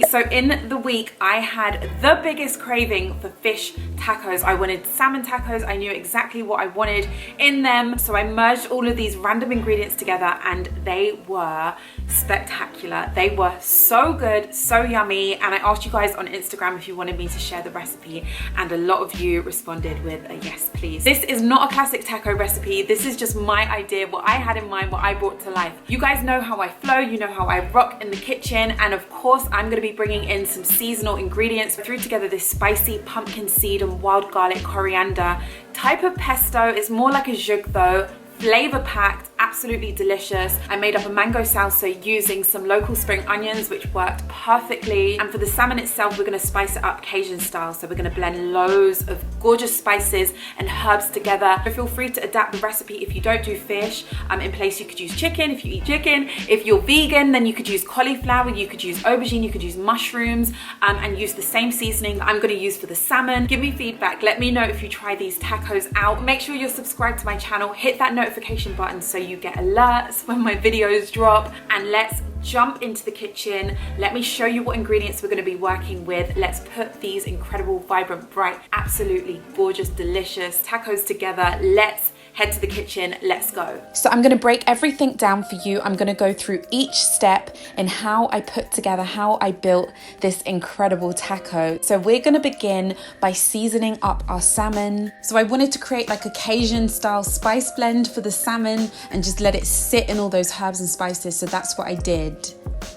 recipe. So in the week, I had the biggest craving for fish tacos. I wanted salmon tacos. I knew exactly what I wanted in them. So I merged all of these random ingredients together and they were spectacular. They were so good, so yummy. And I asked you guys on Instagram if you wanted me to share the recipe, and a lot of you responded with a yes, please. This is not a classic taco recipe. This is just my idea, what I had in mind, what I brought to life. You guys know how I flow, you know how I rock in the kitchen, and of course I'm going to be bringing in some seasonal ingredients. I threw together this spicy pumpkin seed and wild garlic coriander type of pesto. It's more like a jug though, flavor packed, absolutely delicious. I made up a mango salsa using some local spring onions, which worked perfectly. And for the salmon itself, we're gonna spice it up Cajun style. So we're gonna blend loads of gorgeous spices and herbs together. So feel free to adapt the recipe if you don't do fish. In place, you could use chicken if you eat chicken. If you're vegan, then you could use cauliflower, you could use aubergine, you could use mushrooms, and use the same seasoning that I'm gonna use for the salmon. Give me feedback, let me know if you try these tacos out. Make sure you're subscribed to my channel, hit that notification button so you get alerts when my videos drop, and let's jump into the kitchen. Let me show you what ingredients we're going to be working with. Let's put these incredible, vibrant, bright, absolutely gorgeous, delicious tacos together. Let's head to the kitchen, let's go. So I'm gonna break everything down for you. I'm gonna go through each step in how I put together, how I built this incredible taco. So we're gonna begin by seasoning up our salmon. So I wanted to create like a Cajun style spice blend for the salmon and just let it sit in all those herbs and spices. So that's what I did.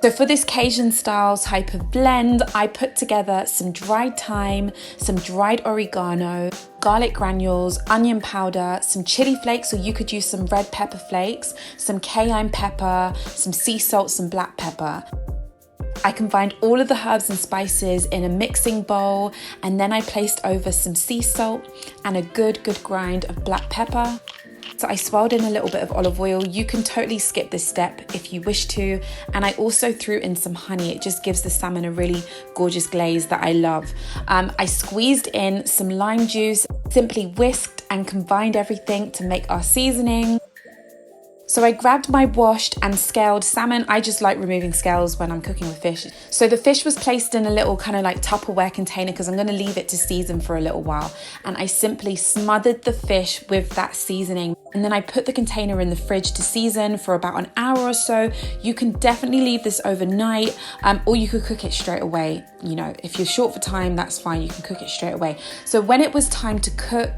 So for this Cajun style type of blend, I put together some dried thyme, some dried oregano, garlic granules, onion powder, some chili flakes, or you could use some red pepper flakes, some cayenne pepper, some sea salt, some black pepper. I combined all of the herbs and spices in a mixing bowl, and then I placed over some sea salt and a good grind of black pepper. So I swirled in a little bit of olive oil. You can totally skip this step if you wish to. And I also threw in some honey. It just gives the salmon a really gorgeous glaze that I love. I squeezed in some lime juice, simply whisked and combined everything to make our seasoning. So I grabbed my washed and scaled salmon. I just like removing scales when I'm cooking with fish. So the fish was placed in a little kind of like Tupperware container because I'm going to leave it to season for a little while. And I simply smothered the fish with that seasoning. And then I put the container in the fridge to season for about an hour or so. You can definitely leave this overnight, or you could cook it straight away. You know, if you're short for time, that's fine. You can cook it straight away. So when it was time to cook,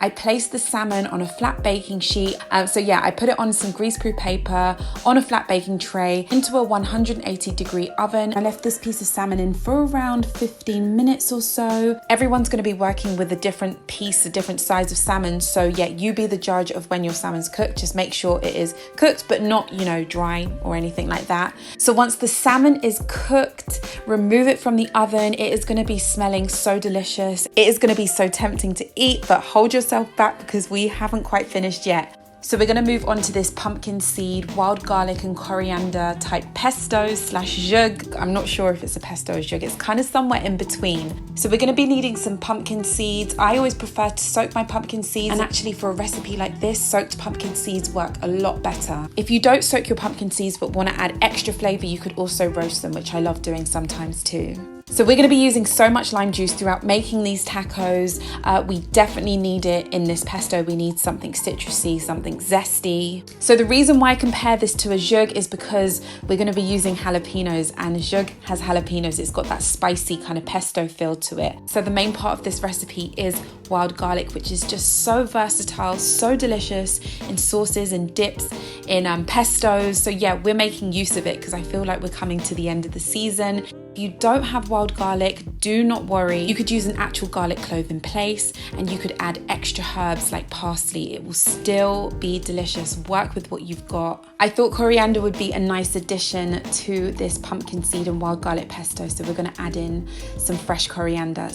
I placed the salmon on a flat baking sheet. So yeah, I put it on some greaseproof paper on a flat baking tray into a 180-degree oven. I left this piece of salmon in for around 15 minutes or so. Everyone's going to be working with a different piece, a different size of salmon. So yeah, you be the judge of when your salmon's cooked. Just make sure it is cooked, but not, you know, dry or anything like that. So once the salmon is cooked, remove it from the oven. It is going to be smelling so delicious. It is going to be so tempting to eat, but hold yourself back because we haven't quite finished yet. So we're going to move on to this pumpkin seed, wild garlic and coriander type pesto slash jug. I'm not sure if it's a pesto or jug. It's kind of somewhere in between. So we're going to be needing some pumpkin seeds. I always prefer to soak my pumpkin seeds. And actually for a recipe like this, soaked pumpkin seeds work a lot better. If you don't soak your pumpkin seeds but want to add extra flavor, you could also roast them, which I love doing sometimes too. So we're going to be using so much lime juice throughout making these tacos. We definitely need it in this pesto. We need something citrusy, something zesty. So the reason why I compare this to a jug is because we're going to be using jalapenos, and a jug has jalapenos. It's got that spicy kind of pesto feel to it. So the main part of this recipe is wild garlic, which is just so versatile, so delicious in sauces and dips, in pestos. So yeah, we're making use of it because I feel like we're coming to the end of the season. If you don't have wild garlic, do not worry. You could use an actual garlic clove in place, and you could add extra herbs like parsley. It will still be delicious. Work with what you've got. I thought coriander would be a nice addition to this pumpkin seed and wild garlic pesto, so we're going to add in some fresh coriander.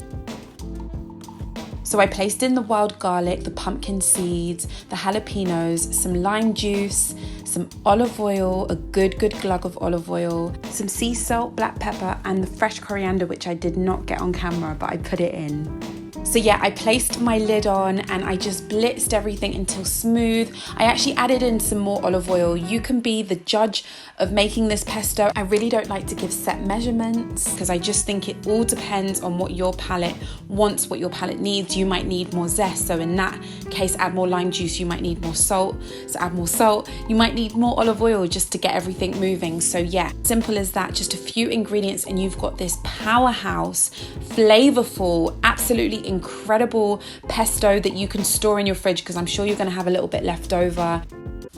So I placed in the wild garlic, the pumpkin seeds, the jalapenos, some lime juice, some olive oil, a good glug of olive oil, some sea salt, black pepper, and the fresh coriander, which I did not get on camera, but I put it in. So yeah, I placed my lid on and I just blitzed everything until smooth. I actually added in some more olive oil. You can be the judge of making this pesto. I really don't like to give set measurements because I just think it all depends on what your palate wants, what your palate needs. You might need more zest, so in that case add more lime juice. You might need more salt, so add more salt. You might need more olive oil just to get everything moving. So yeah, simple as that, just a few ingredients and you've got this powerhouse, flavorful, absolutely incredible pesto that you can store in your fridge because I'm sure you're going to have a little bit left over.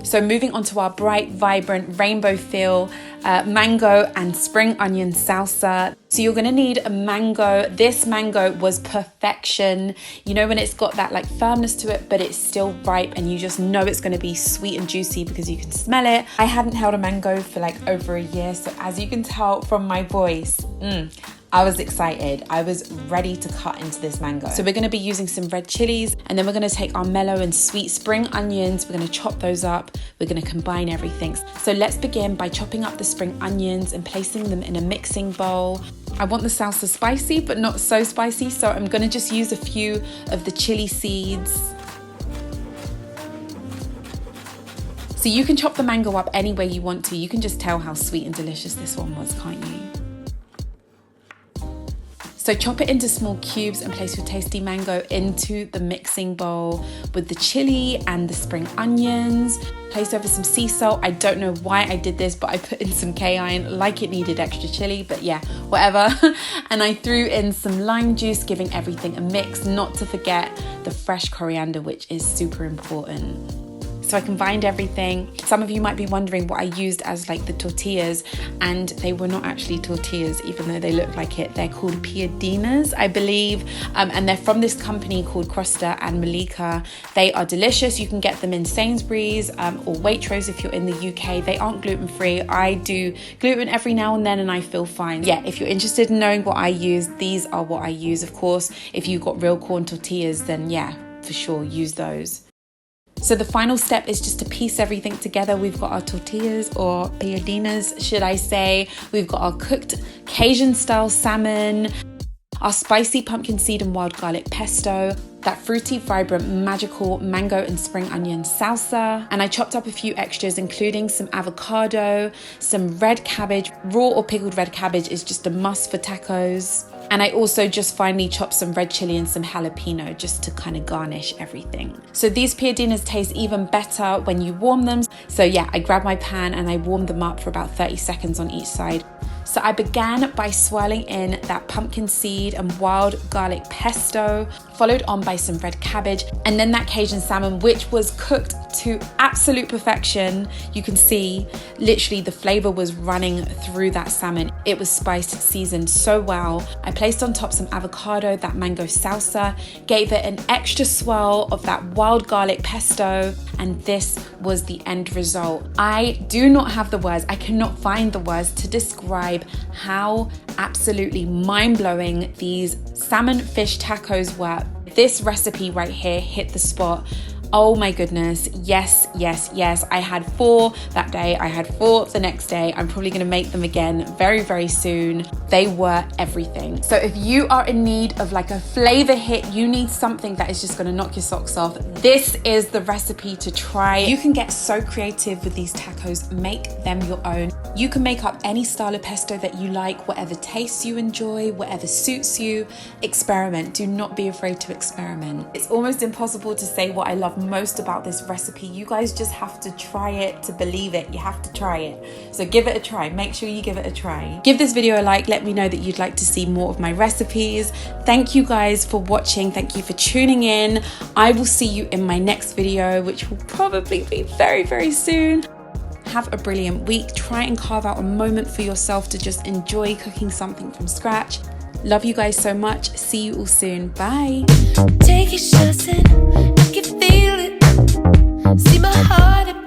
So moving on to our bright, vibrant, rainbow feel mango and spring onion salsa. So you're gonna need a mango. This mango was perfection. You know when it's got that like firmness to it, but it's still ripe and you just know it's gonna be sweet and juicy because you can smell it. I hadn't held a mango for like over a year, so as you can tell from my voice, I was excited. I was ready to cut into this mango. So we're gonna be using some red chilies and then we're gonna take our mellow and sweet spring onions. We're gonna chop those up. We're gonna combine everything. So let's begin by chopping up the spring onions and placing them in a mixing bowl. I want the salsa spicy, but not so spicy. So I'm gonna just use a few of the chili seeds. So you can chop the mango up any way you want to. You can just tell how sweet and delicious this one was, can't you? So chop it into small cubes and place your tasty mango into the mixing bowl with the chili and the spring onions. Place over some sea salt. I don't know why I did this, but I put in some cayenne like it needed extra chili, but yeah, whatever. And I threw in some lime juice, giving everything a mix, not to forget the fresh coriander, which is super important. So I combined everything. Some of you might be wondering what I used as like the tortillas, and they were not actually tortillas, even though they look like it. They're called piadinas, I believe, and they're from this company called Costa and Malika. They are delicious. You can get them in Sainsbury's or Waitrose if you're in the UK. They aren't gluten-free. I do gluten every now and then and I feel fine. Yeah, if you're interested in knowing what I use, these are what I use. Of course, if you've got real corn tortillas, then yeah, for sure, use those. So the final step is just to piece everything together. We've got our tortillas, or piadinas, should I say. We've got our cooked Cajun style salmon, our spicy pumpkin seed and wild garlic pesto, that fruity, vibrant, magical mango and spring onion salsa. And I chopped up a few extras, including some avocado, some red cabbage. Raw or pickled red cabbage is just a must for tacos. And I also just finally chopped some red chili and some jalapeno just to kind of garnish everything. So these piadinas taste even better when you warm them. So yeah, I grabbed my pan and I warmed them up for about 30 seconds on each side. So I began by swirling in that pumpkin seed and wild garlic pesto, followed on by some red cabbage, and then that Cajun salmon, which was cooked to absolute perfection. You can see literally the flavor was running through that salmon. It was spiced, seasoned so well. I placed on top some avocado, that mango salsa, gave it an extra swirl of that wild garlic pesto, and this was the end result. I do not have the words, I cannot find the words to describe how absolutely mind-blowing these salmon fish tacos were. This recipe right here hit the spot. Oh my goodness, yes, yes, yes. I had 4 that day, I had 4 the next day. I'm probably gonna make them again very, very soon. They were everything. So if you are in need of like a flavor hit, you need something that is just gonna knock your socks off, this is the recipe to try. You can get so creative with these tacos, make them your own. You can make up any style of pesto that you like, whatever tastes you enjoy, whatever suits you. Experiment, do not be afraid to experiment. It's almost impossible to say what I love most about this recipe. You guys just have to try it to believe it. You have to try it. So give it a try. Make sure you give it a try. Give this video a like. Let me know that you'd like to see more of my recipes. Thank you guys for watching. Thank you for tuning in. I will see you in my next video, which will probably be very, very soon. Have a brilliant week. Try and carve out a moment for yourself to just enjoy cooking something from scratch. Love you guys so much. See you all soon. Bye. Take your shots in, I can feel it. See my heart.